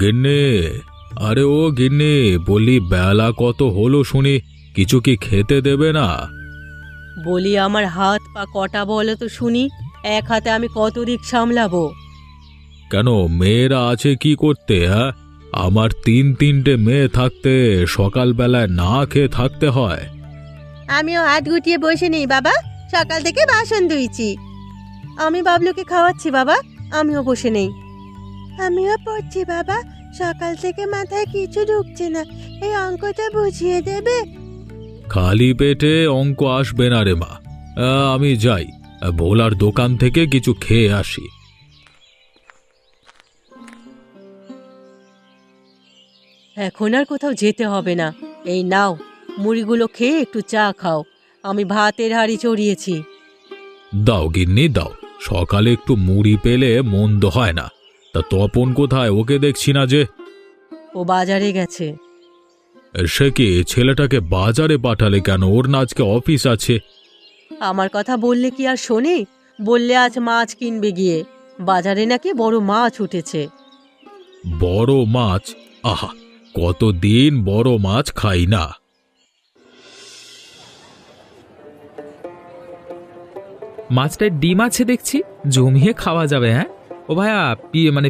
গিন্নি, আরে ও গিন্নি, বলি বেলা কত হলো শুনি, কিছু কি খেতে দেবে না? বলি আমার হাত পা কটা বলো তো শুনি, এক হাতে আমি কত দিক সামলাবো? কেন, মেয়েরা আছে কি করতে? হ্যাঁ, আমার তিনটে মেয়ে থাকতে সকালবেলায় না খেয়ে থাকতে হয়? আমিও হাত গুটিয়ে বসে নেই বাবা, সকাল থেকে বাসন ধুইছি। আমি বাবলুকে খাওয়াচ্ছি বাবা, আমিও বসে নেই। আমিও পড়ছি বাবা, সকাল থেকে মাথায় কিছু ঢুকছে না, এই অঙ্কটা বুঝিয়ে দেবে? খালি পেটে অঙ্ক আসবে না রে মা। আমি যাই, ভোলার দোকান থেকে কিছু খেয়ে আসি। এখন আর কোথাও যেতে হবে না, এই নাও মুড়িগুলো খেয়ে একটু চা খাও, আমি ভাতের হাঁড়ি চড়িয়েছি। দাও গিন্নি দাও, সকালে একটু মুড়ি পেলে মন্দ হয় না। তা তপন কোথায়? ওকে দেখছি না যে। ও বাজারে গেছে। সে কি, ছেলেটাকে বাজারে পাঠালে কেন? ওর না আজকে অফিস আছে। আমার কথা বললে কি আর শোনে? বললে আজ মাছ কিনবে গিয়ে, বাজারে নাকি বড় মাছ উঠেছে। বড় মাছ? আহা, কতদিন বড় মাছ খাই না। মাছটায় ডিম আছে দেখছি, জমিয়ে খাওয়া যাবে। হ্যাঁ ও ভাইয়া,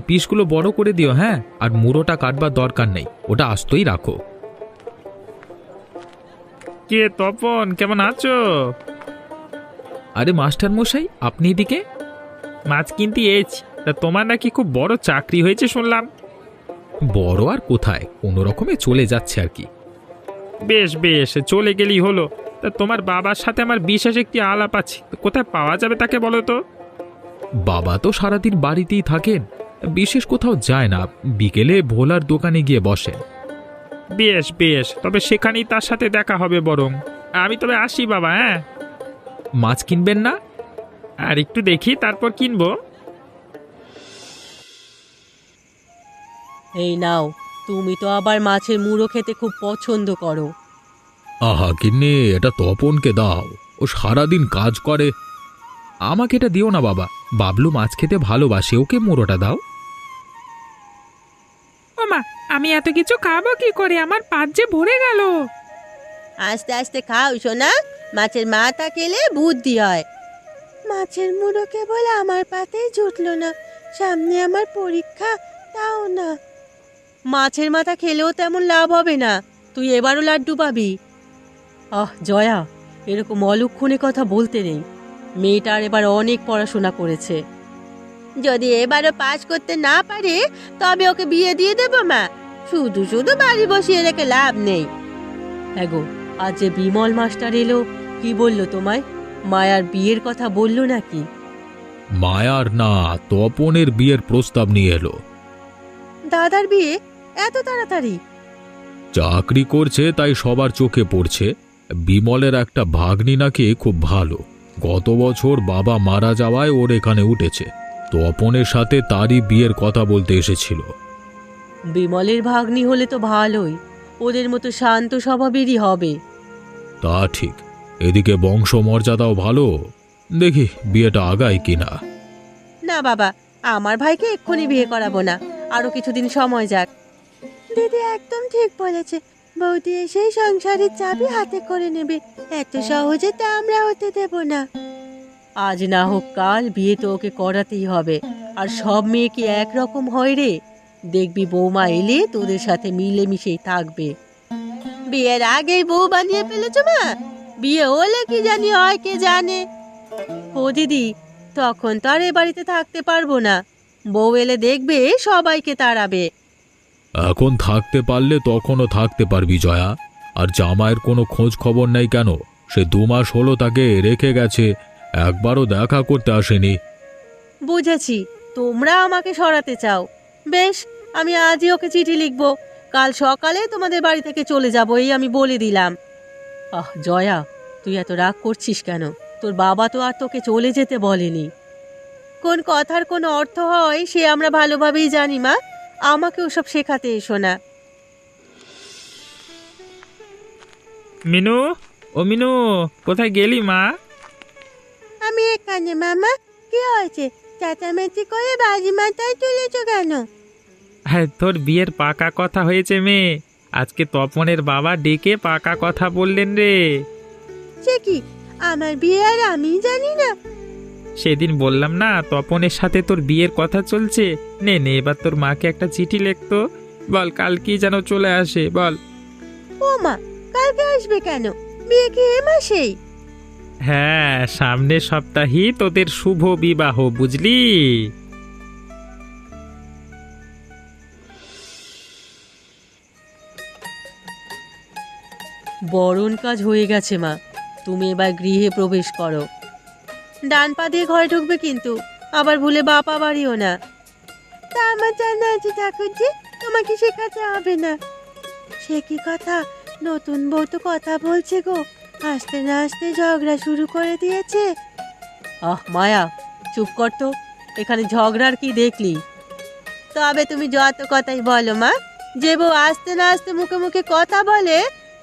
পিসগুলো বড় করে দিও। হ্যাঁ, আর মুড়োটা কাটবার দরকার নেই, ওটা আস্তই রাখো। কে তপন, কেমন আছো? আরে মাস্টার মশাই, আপনি এদিকে? মাছ কিনতে এসেছি। তা তোমার নাকি খুব বড় চাকরি হয়েছে শুনলাম। বড় আর কোথায়, কোনো রকমে চলে যাচ্ছে আর কি। বেশ বেশ, চলে গেলেই হলো। তা তোমার বাবার সাথে আমার বিশেষ একটি আলাপ আছে, তো কোথায় পাওয়া যাবে তাকে বলো তো? বাবা তো সারাদিন বাড়িতেই থাকেন, বিশেষ কোথাও যায় না, বিকেলে ভোলার দোকানে গিয়ে বসেন। বেশ বেশ, তবে সেখানেই তার সাথে দেখা হবে বরং। আমি তবে আসি বাবা। হ্যাঁ, মাছ কিনবেন না? আর একটু দেখি তারপর কিনবো। এই নাও, তুমি তো আবার মাছের মুড়ো খেতে খুব পছন্দ করো। আহা গিন্নি, এটা তপনকে দাও, ও সারাদিন কাজ করে। আমাকে এটা দিও না বাবা, বাবলু মাছ খেতে ভালোবাসে, ওকে মুড়োটা দাও। ও মা, আমি এত কিছু খাবো কি করে, আমার পাত যে ভরে গেল। আস্তে আস্তে খাও সোনা, মাছের মাথা খেলে বুদ্ধি হয়। মাছের মুড়ো কেবল আমার পাতেই জুটলো না, সামনে আমার পরীক্ষা, তাও না। মাছের মাথা খেলেও তেমন লাভ হবে না, তুই এবারও লাড্ডু পাবি। আহ জয়া, এরকম অলক্ষণে কথা বলতে নেই, মেয়েটার এবার অনেক পড়াশোনা করেছে। যদি এবারও পাস করতে না পারে তবে ওকে বিয়ে দিয়ে দেবো মা, শুধু শুধু বাড়ি বসিয়ে রেখে লাভ নেই। হ্যাঁ গো, আজ যে বিমল মাস্টার এলো, কি বললো তোমায়? মায়ার বিয়ের কথা বললো নাকি? মায়ার না, তপনের বিয়ের প্রস্তাব নিয়ে এলো। দাদার বিয়ে এত তাড়াতাড়ি? চাকরি করছে তাই সবার চোখে পড়ছে। বিমলের একটা ভাগ্নি নাকি খুব ভালো, গত বছর বাবা মারা যাওয়ায় ওর এখানে উঠেছে। তপনের সাথে তারই বিয়ের কথা বলতে এসেছিল। বিমলের ভাগ্নি হলে তো ভালোই, ওদের মতো শান্ত স্বভাবেরই হবে। তা ঠিক, এদিকে বংশমর্যাদাও ভালো। দেখি বিয়েটা আগায় কিনা। না বাবা, আমার ভাইকে এক্ষুনি বিয়ে করাবো না, আরো কিছুদিন সময় যাক। দিদি একদম ঠিক বলেছে, বৌদি এসেই সংসারের চাবি হাতে করে নেবে, এত সহজে তা আমরা হতে দেব না। আজ না হোক কাল বিয়ে তো ওকে করাতেই হবে, আর সব মেয়ে কি একরকম হয় রে? দেখবি বৌমা এলে তোদের সাথে মিলেমিশেই থাকবে। বিয়ের আগেই বউ বানিয়ে ফেলেছ মা, বিয়ে হলে কি জানি হয় কে জানে। ও দিদি, তখন তো আর এ বাড়িতে থাকতে পারবো না, বউ এলে দেখবে সবাইকে তাড়াবে। এখন থাকতে পারলে তখনও থাকতে পারবি জয়া। আর জামাইয়ের কোনো খোঁজ খবর নেই কেন? সে 2 মাস হলো তাকে রেখে গেছে, একবারও দেখা করতে আসেনি। বুঝেছি, তোমরা আমাকে সরাতে চাও। বেশ, আমি আজই ওকে চিঠি লিখবো, কাল সকালে তোমাদের বাড়ি থেকে চলে যাবো, এই আমি বলে দিলাম। আহ জয়া, তুই এত রাগ করছিস কেন? তোর বাবা তো আর তোকে চলে যেতে বলেনি। কোন কথার কোনো অর্থ হয় সে আমরা ভালোভাবেই জানি মা, আমাকে ওসব শেখাতে এসো না। মিনু, ও মিনু, কোথায় গেলি মা? আমি এখানে মামা। কি হয়েছে, চেঁচামেচি করে বাজি মাথায় তুলেছ কেন? হ্যাঁ, তোর বিয়ের পাকা কথা হয়েছে মেয়ে। আজকে তপনের বাবা ডেকে পাকা কথা বললেন রে। সে কি, আমার বিয়ে আর আমি জানি না? সেদিন বললাম না তপনের সাথে তোর বিয়ের কথা চলছে। নে নে, এবার তোর মাকে একটা চিঠি লিখতো। বল কাল কি যেন চলে আসে, বল। ও মা, কালকে আসবে কেন? বিয়ে কি এ মাসেই? হ্যাঁ, সামনের সপ্তাহেই তোদের শুভ বিবাহ, বুঝলি? বরণ কাজ হয়ে গেছে মা, তুমি এবার গৃহে প্রবেশ করো। ডান পা দিয়ে ঘরে ঢুকবে কিন্তু, আবার ভুলে বাপা বাড়িও না। তা আমার জানা আছে ঠাকুরজি, তোমাকে শেখাতে হবে না। সে কি কথা, নতুন বউ তো কথা বলছে গো, আস্তে না আস্তে ঝগড়া শুরু করে দিয়েছে। আহ মায়া, চুপ কর তো, এখানে ঝগড়ার কি দেখলি? তবে তুমি যত কথাই বলো মা, যে বউ আস্তে না আস্তে মুখে মুখে কথা বলে,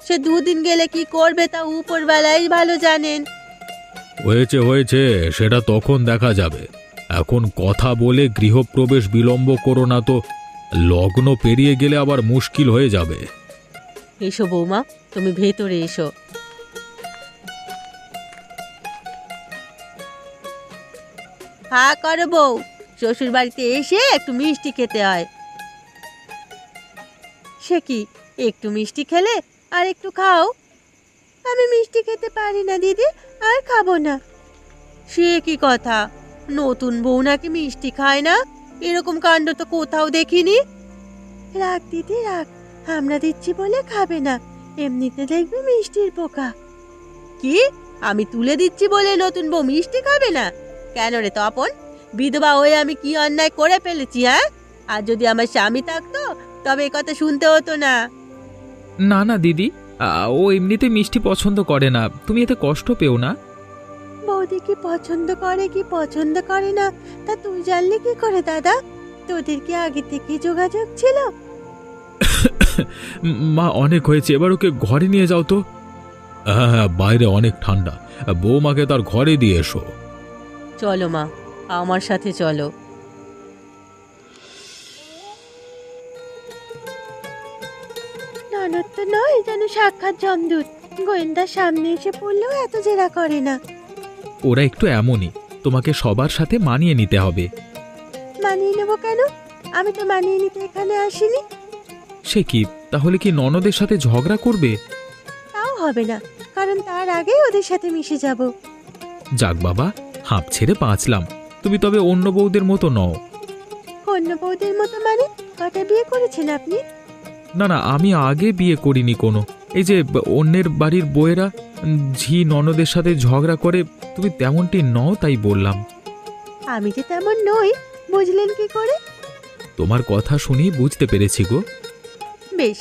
সে দুদিন গেলে কি করবে তা উপরবেলাই ভালো জানেন। হয়েছে হয়েছে, সেটা তখন দেখা যাবে। এখন কথা বলে গৃহপ্রবেশ বিলম্ব করো না তো, লগ্ন পেরিয়ে গেলে আবার মুশকিল হয়ে যাবে। এসো বৌমা, তুমি ভেতরে এসো। হা করো বউ, শ্বশুর বাড়িতে এসে একটু মিষ্টি খেতে হয়। সে কি, একটু মিষ্টি খেলে আর একটু খাও। আমি মিষ্টি খেতে পারি না দিদি, আর খাবো না। সে কি কথা, নতুন বউ নাকি মিষ্টি খায় না? এরকম কাণ্ড তো কোথাও দেখিনি। রাখ দিদি রাখ, আমরা দিচ্ছি বলে খাবে না, এমনিতে দেখবি মিষ্টির পোকা। কি, আমি তুলে দিচ্ছি বলে নতুন বউ মিষ্টি খাবে না? কেন রে তপন, বিধবা হয়ে আমি কি অন্যায় করে ফেলেছি? হ্যাঁ, আর যদি আমার স্বামী থাকতো তবে এ কথা শুনতে হতো না। না না দিদি, ও এমনিতে মিষ্টি পছন্দ করে না, তুমি এতে কষ্ট পেও না। বৌদি কি পছন্দ করে কি পছন্দ করে না তা তুই জানলি কি করে দাদা? তোদের কি আগে থেকে যোগাযোগ ছিল? মা, অনেক হয়েছে, এবার ওকে ঘরে নিয়ে যাও তো। হ্যাঁ হ্যাঁ, বাইরে অনেক ঠান্ডা, বৌমাকে তার ঘরে দিয়ে এসো। চলো মা, আমার সাথে চলো। ননদ তো নয় যেন সাক্ষাৎ জমদূত, গোয়েন্দার সামনে এসে পড়লেও এত জেরা করে না। ওরা একটু এমনই, তোমাকে সবার সাথে মানিয়ে নিতে হবে। মানিয়ে নেবো কেন? আমি তো মানিয়ে নিতে এখানে আসিনি। সে কি, তাহলে কি ননদের সাথে ঝগড়া করবে? তাও হবে না, কারণ তার আগেই ওদের সাথে মিশে যাব। যাক বাবা, হাঁপ ছেড়ে বাঁচলাম। তুমি তবে অন্য বউদের মতো নও। অন্য বউদের মতো মানে? কটা বিয়ে করেছেন আপনি? না না, আমি আগে বিয়ে করিনি কোনো। এই যে অন্যের বাড়ির বউয়েরা ঝি ননদের সাথে ঝগড়া করে, তুমি তেমনটি নও তাই বললাম। আমি যে তেমন নই, বুঝলেন কি করে? তোমার কথা শুনেই বুঝতে পেরেছি গো। বেশ,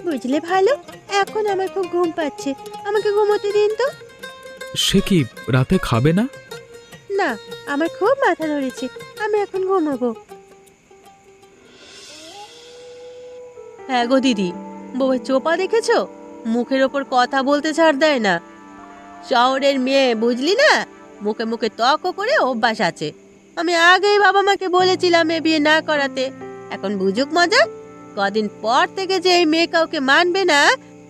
বুঝলে ভালো। এখন আমার খুব ঘুম পাচ্ছে, আমাকে ঘুমোতে দিন তো। সে কি, রাতে খাবে না? না, আমার খুব মাথা ধরেছে, আমি এখন ঘুমোবো। হ্যাঁ গো দিদি, বউয়ের চোপা দেখেছো? মুখের ওপর কথা বলতে ছাড় দেয় না। শহরের মেয়ে বুঝলি না, মুখে মুখে তর্ক করে অভ্যাস আছে। আমি আগেই বাবা মাকে বলেছিলাম এ বিয়ে না করাতে, এখন বুঝুক মজা। কদিন পর থেকে যে এই মেয়ে কাউকে মানবে না,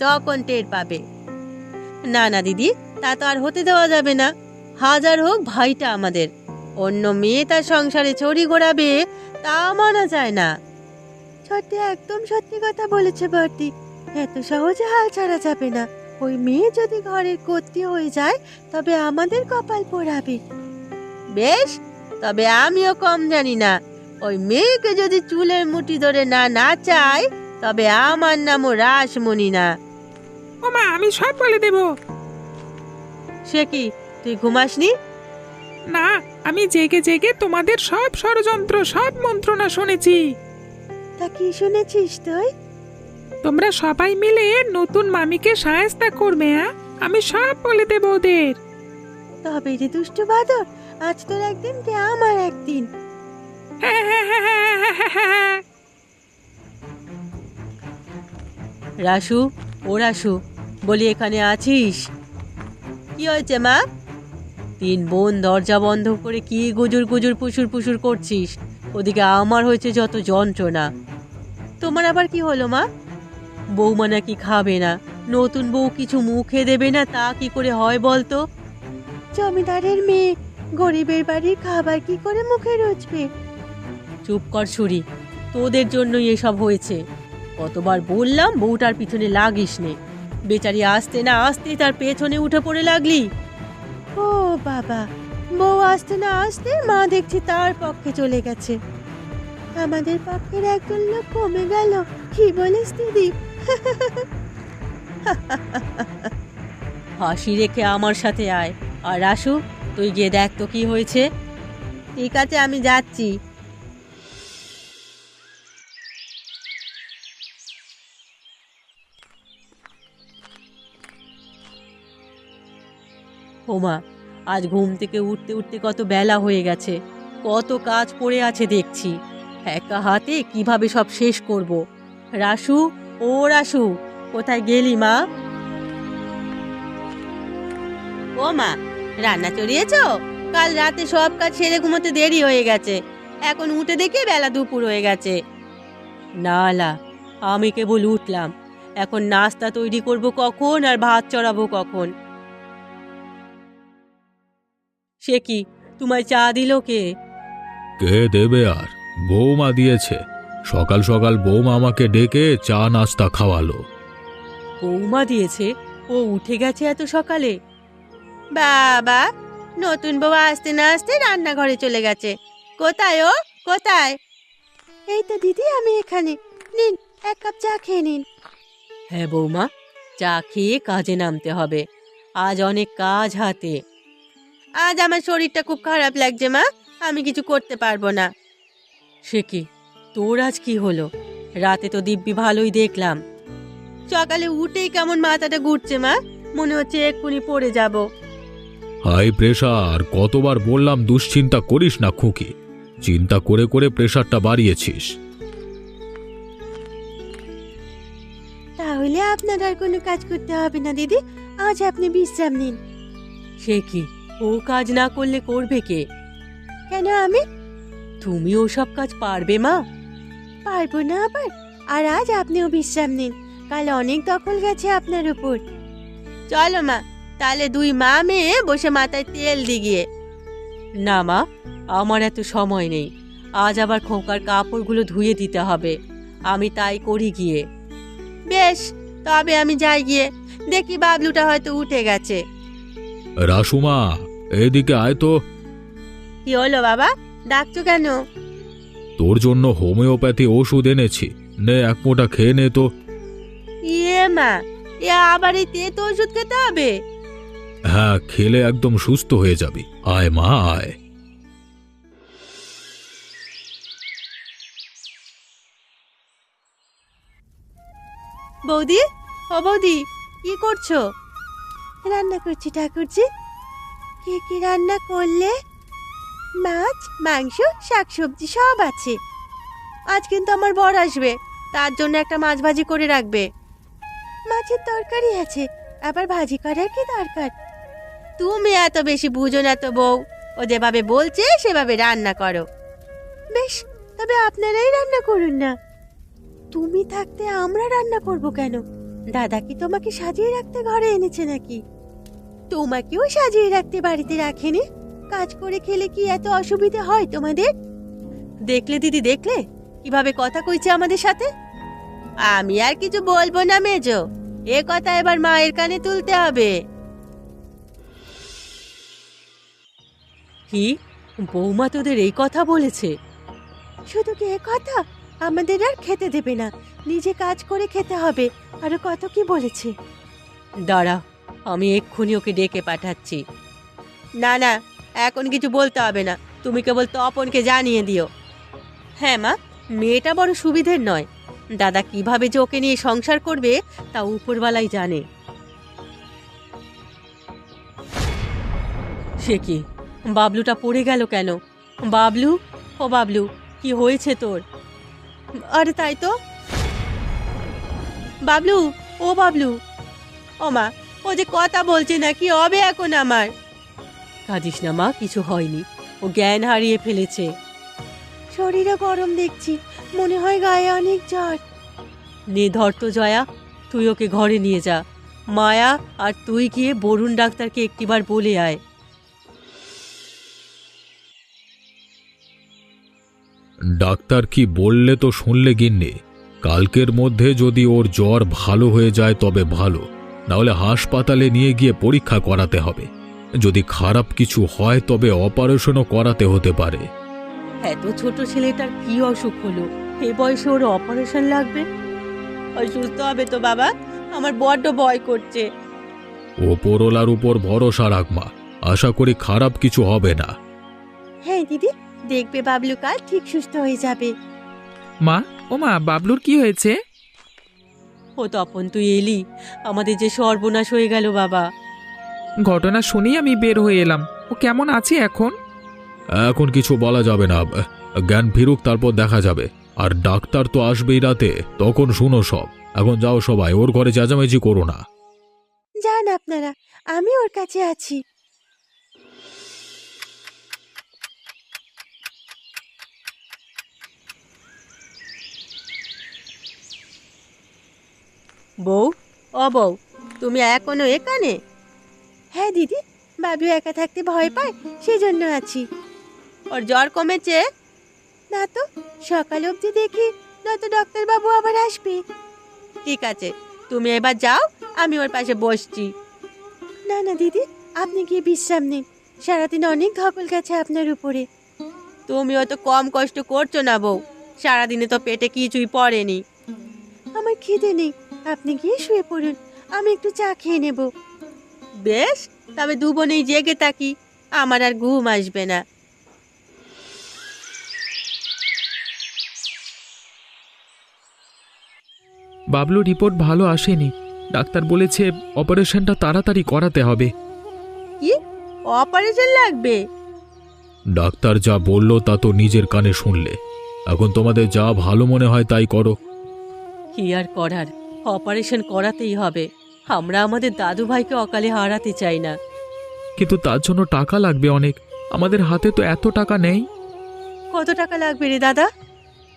তখন টের পাবে। না না দিদি, তা তো আর হতে দেওয়া যাবে না। হাজার হোক ভাইটা আমাদের, অন্য মেয়ে তার সংসারে ছড়ি ঘোরাবে, তা মানা যায় না। সত্যি, একদম সত্যি কথা বলেছে বর্দি, এত সহজে হাল ছাড়া যাবে না। ওই মেয়ে যদি ঘরের কর্ত্রী হয়ে যায় তবে আমাদের কপাল পোড়াবে। বেশ, তবে আমিও কম জানি না। ওই মেয়েকে যদি চুলের মুঠি ধরে না নাচাই, তবে আমার নামও রাসমণি না। ও মা, আমি সব বলে দেব। সে কি, তুই ঘুমাসনি? না, আমি জেগে জেগে তোমাদের সব ষড়যন্ত্র, সব মন্ত্রণা শুনেছি। তা কি শুনেছিস তুই? তোমরা সবাই মিলে নতুন মামিকে সায়স্তা করবে। আমি সব বলে দেব ওদের। তবে রে দুষ্টু বাদর, আজ তোর একদিন কি আমার একদিন। রাসু, ও রাসু, বলি এখানে আছিস? কি হয়েছে মা? তিন বোন দরজা বন্ধ করে কি গুজুর গুজুর পুশুর পুশুর করছিস? ওদিকে আমার হয়েছে যত যন্ত্রণা। তোমার আবার কি হলো মা? বৌমা নাকি খাবে না, নতুন বউ কিছু মুখে দেবে না, তা কি করে হয় বলতো? জমিদারের মেয়ে, গরিবের বাড়ির খাবার কি করে মুখে রুচবে? চুপ কর ছুরি, তোদের জন্যই এসব হয়েছে। কতবার বললাম বউটার পিছনে লাগিস নে, বেচারি আসতে না আসতে তার পেছনে উঠে পড়ে লাগলি। ও বাবা, বউ আসতে না আসতে মা দেখছি তার পক্ষে চলে গেছে। আমাদের পক্ষের একজন লোক কমে গেল, কি বলিস দিদি? হাসি রেখে আমার সাথে আয়। আর আসু, তুই গিয়ে দেখ তো কি হয়েছে। ঠিক আছে, আমি যাচ্ছি। ওমা, আজ ঘুম থেকে উঠতে উঠতে কত বেলা হয়ে গেছে, কত কাজ পড়ে আছে দেখছি। একা হাতে কিভাবে সব শেষ করব? রাসু, ও রাসু, কোথায় গেলি মা? ও মা, রান্না চড়িয়েছ? কাল রাতে সব কাজ সেরে ঘুমোতে দেরি হয়ে গেছে, এখন উঠে দেখে বেলা দুপুর হয়ে গেছে। না লা, আমি কেবল উঠলাম, এখন নাস্তা তৈরি করব কখন আর ভাত চড়াবো কখন? সে কি, তোমায় চা দিল কে? কে দেবে আর? বৌমা দিয়েছে। সকাল সকাল বৌমা আমাকে ডেকে চা নাস্তা খাওয়ালো। বৌমা দিয়েছে? ও উঠে গেছে এত সকালে? বাবা, নতুন বউ আসতে না আসতে রান্নাঘরে চলে গেছে। কোথায় ও, কোথায়? এই তো দিদি, আমি এখানে। নিন, এক কাপ চা খেয়ে নিন। হ্যাঁ বৌমা, চা খেয়ে কাজে নামতে হবে, আজ অনেক কাজ হাতে। আজ আমার শরীরটা খুব খারাপ লাগছে মা, আমি কিছু করতে পারবো না। সে কি, তোর আজ কি হলো? রাতে তো দিব্যি ভালোই দেখলাম, সকালে উঠেই কেমন মাথাটা ঘুরছে মা, মনে হচ্ছে এক্ষুনি পড়ে যাব। হাই প্রেসার, কতবার বললাম দুশ্চিন্তা করিস না খুকি, চিন্তা করে করে প্রেসারটা বাড়িয়েছিস। তাহলে আপনার আর কোনো কাজ করতে হবে না দিদি, আজ আপনি বিশ্রাম নিন। সে কি, ও কাজ না করলে করবে কে? কেন আমি? তুমি ওসব কাজ পারবে মা? পারবো না আবার? আর আজ আপনিও বিশ্রাম নিন, কাল অনেক দখল গেছে আপনার উপর। চলো মা, তাহলে দুই মা মেয়ে বসে মাথায় তেল দিগিয়ে। না মা, আমার এত সময় নেই, আজ আবার খোকার কাপড়গুলো ধুয়ে দিতে হবে, আমি তাই করি গিয়ে। বেশ, তবে আমি যাই গিয়ে, দেখি বাবলুটা হয়তো উঠে গেছে। রাসুমা, এদিকে আয় তো। কি হলো বাবা, ডাকছো কেন? তোর জন্য হোমিওপ্যাথি ওষুধ এনেছি, নে এক মোটা খেয়ে নে তো। ইয়ে মা, এ আবার এই তেতো ওষুধ খেতে হবে? হ্যাঁ, খেলে একদম সুস্থ হয়ে যাবি। আয় মা, আয়। বৌদি, ও বৌদি, কি করছো? রান্না করছি ঠাকুরজি। কি কি রান্না করলে? মাছ, মাংস, শাকসবজি সব আছে। আজ কিন্তু আমার বর আসবে, তার জন্য একটা মাছ ভাজি করে রাখবে। মাছের তরকারি আছে, আবার ভাজি করার কি দরকার? তুমি এত বেশি বুঝো না তো বউ, ও যেভাবে বলছে সেভাবে রান্না করো। বেশ, তবে আপনারাই রান্না করুন না। তুমি থাকতে আমরা রান্না করব কেন? দাদা কি তোমাকে সাজিয়ে রাখতে ঘরে এনেছে নাকি? তোমাকেও সাজিয়ে রাখতে বাড়িতে রাখেনি? কাজ করে খেলে কি এত অসুবিধা হয় তোমাদের? দেখলে দিদি, দেখলে কিভাবে কথা কইছে আমাদের সাথে? আমি আর কিছু বলবো না মেজো, এ কথা এবার মায়ের কানে তুলতে হবে। কি, বৌমা তোদের এই কথা বলেছে? শুধু কি এ কথা, আমাদের আর খেতে দেবে না, নিজে কাজ করে খেতে হবে, আরো কত কি বলেছে। দাঁড়া, আমি এক্ষুনি ওকে ডেকে পাঠাচ্ছি। না না, এখন কিছু বলতে হবে না, তুমি কেবল তপনকে জানিয়ে দিও। হ্যাঁ মা, মেয়েটা বড় সুবিধের নয়, দাদা কিভাবে যে ওকে নিয়ে সংসার করবে তা উপরওয়ালাই জানে। সে কি, বাবলুটা পড়ে গেল কেন? বাবলু, ও বাবলু, কি হয়েছে তোর? আরে তাই তো, বাবলু, ও বাবলু। ও মা, ও যে কথা বলছে না, কি হবে এখন আমার? কাঁদিস না মা, কিছু হয়নি, ও জ্ঞান হারিয়ে ফেলেছে। শরীরও গরম দেখছি, মনে হয় গায়ে অনেক জ্বর। নে ধর তো জয়া, তুই ওকে ঘরে নিয়ে যা। মায়া আর তুই গিয়ে বরুণ ডাক্তারকে একটিবার বলে আয়। ডাক্তার কি বললে তো শুনলে গিন্নি। কালকের মধ্যে যদি ওর জ্বর ভালো হয়ে যায় তবে ভালো, নাহলে হাসপাতালে নিয়ে গিয়ে পরীক্ষা করাতে হবে। যদি খারাপ কিছু হয় তবে অপারেশনও করাতে হতে পারে। এত ছোট ছেলেটার কি অসুখ হলো, এ বয়সে ওর অপারেশন লাগবে? অসুস্থ হবে তো বাবা, আমার বড্ড ভয় করছে। ওপরওয়ালার উপর ভরসা রাখ মা, আশা করি খারাপ কিছু হবে না। হ্যাঁ দিদি, দেখবে বাবলু কাল ঠিক সুস্থ হয়ে যাবে। মা, ও মা, বাবলুর কি হয়েছে? ও তপন, তুই এলি, আমাদের যে সর্বনাশ হয়ে গেল বাবা। ঘটনা শুনেই আমি বের হয়ে এলাম। ও কেমন আছে এখন? এখন কিছু বলা যাবে না, জ্ঞান ফিরুক তারপর দেখা যাবে। আর ডাক্তার তো আসবেই রাতে, তখন শুনো সব। এখন যাও সবাই, ওর ঘরে চেঁচামেচি করো না। যান আপনারা, আমি ওর কাছে আছি। বউ, ও বউ, তুমি এখনো এখানে? হ্যাঁ দিদি, বাবু একা থাকতে ভয় পায়, সেজন্য আছি। ওর জ্বর কমেছে? না তো, সকাল অবধি দেখি, নয়তো ডাক্তারবাবু আবার আসবে। ঠিক আছে, তুমি এবার যাও, আমি ওর পাশে বসছি। না না দিদি, আপনি গিয়ে বিশ্রাম নিন, সারাদিন অনেক ধকল গেছে আপনার উপরে। তুমি অত কম কষ্ট করছো না বউ, সারাদিনে তো পেটে কিছুই পড়েনি। আমার খিদে নেই, আপনি গিয়ে শুয়ে পড়ুন, আমি একটু চা খেয়ে নেব। বেশ, তবে দুবোনেই জেগে থাকি, আমার আর ঘুম আসবে না। বাবলু রিপোর্ট ভালো আসেনি। ডাক্তার বলেছে অপারেশনটা তাড়াতাড়ি করাতে হবে। কি অপারেশন লাগবে? ডাক্তার যা বলল তা তো নিজের কানে শুনলে। এখন তোমাদের যা ভালো মনে হয় তাই করো। কি আর করার, অপারেশন করাতেই হবে। আমরা আমাদের দাদু ভাইকে অকালে হারাতে চাই না। কিন্তু তার জন্য টাকা লাগবে অনেক। আমাদের হাতে তো এত টাকা নেই। কত টাকা লাগবে রে দাদা?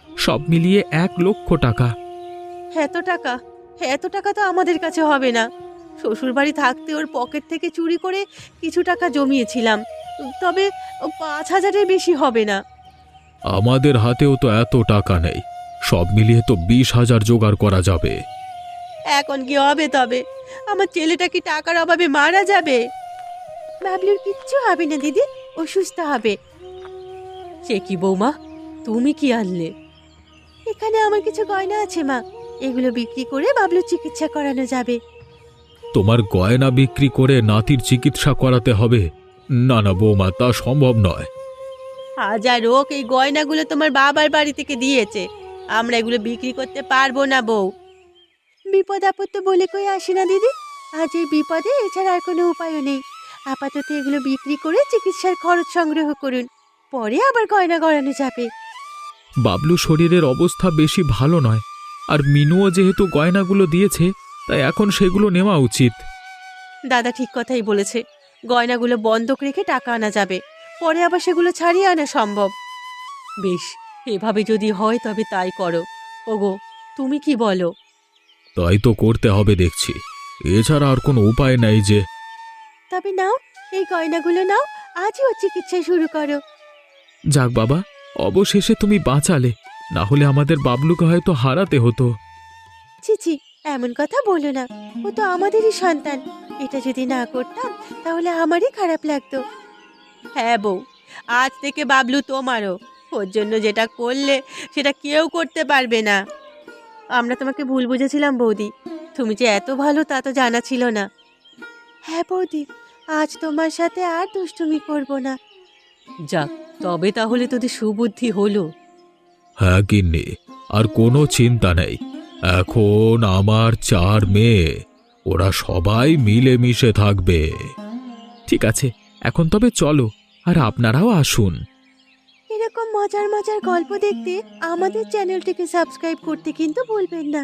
সব মিলিয়ে 1,00,000 টাকা। এত টাকা? এত টাকা তো আমাদের কাছে হবে না। শ্বশুরবাড়ি থাকতে ওর পকেট থেকে চুরি করে কিছু টাকা জমিয়েছিলাম, তবে 5,000-এর বেশি হবে না। আমাদের হাতেও তো এত টাকা নেই, সব মিলিয়ে তো 20,000 জোগাড় করা যাবে। এখন কি হবে তবে? আমার ছেলেটা কি টাকার অভাবে মারা যাবে? বাবলুর কিচ্ছু হবে না দিদি, ও সুস্থ হবে। সে কি বৌমা, তুমি কি আনলে? এখানে আমার কিছু গয়না আছে মা, এগুলো বিক্রি করে বাবলুর চিকিৎসা করানো যাবে। তোমার গয়না বিক্রি করে নাতির চিকিৎসা করাতে হবে? না না বৌমা, তা সম্ভব নয়। হাজার হোক, এই গয়নাগুলো তোমার বাবার বাড়ি থেকে দিয়েছে, আমরা এগুলো বিক্রি করতে পারবো না বউ। বিপদ আপদ তো বলে কই আসে না দিদি, আজ এই বিপদে এছাড়া আর কোনো উপায়ও নেই। আপাতত এগুলো বিক্রি করে চিকিৎসার খরচ সংগ্রহ করুন, পরে আবার গয়না গড়ানো যাবে। বাবলু শরীরের অবস্থা বেশি ভালো নয়, আর মিনুও যেহেতু গয়নাগুলো দিয়েছে, তাই এখন সেগুলো নেওয়া উচিত। দাদা ঠিক কথাই বলেছে, গয়নাগুলো বন্ধক রেখে টাকা আনা যাবে, পরে আবার সেগুলো ছাড়িয়ে আনা সম্ভব। বেশ, এভাবে যদি হয় তবে তাই করো। ওগো, তুমি কি বলো? তাই তো করতে হবে দেখছি, এছাড়া আর কোনো উপায় নাই যে। তবে নাও, এই গয়নাগুলো নাও, আজই ওর চিকিৎসা শুরু করো। যাক বাবা, অবশেষে তুমি বাঁচালে, না হলে আমাদের বাবলুকে হয়তো হারাতে হতো। ছি, এমন কথা বলো না, ও তো আমাদেরই সন্তান। এটা যদি না করতাম তাহলে আমারই খারাপ লাগতো। হ্যাঁ বউ, আজ থেকে বাবলু তোমারও। ওর জন্য যেটা করলে সেটা কেউ করতে পারবে না। আমরা তোমাকে ভুল বুঝেছিলাম বৌদি, তুমি যে এত ভালো তা তো জানা ছিল না। হ্যাঁ বৌদি, আজ তোমার সাথে আর দুষ্টুমি করব না। যাক, তবে তাহলে তোদের সুবুদ্ধি হলো। হ্যাঁ গিন্নি, আর কোনো চিন্তা নেই। এখন আমার 4 মেয়ে, ওরা সবাই মিলেমিশে থাকবে। ঠিক আছে, এখন তবে চলো, আর আপনারাও আসুন। এরকম মজার মজার গল্প দেখতে আমাদের চ্যানেলটিকে সাবস্ক্রাইব করতে কিন্তু ভুলবেন না।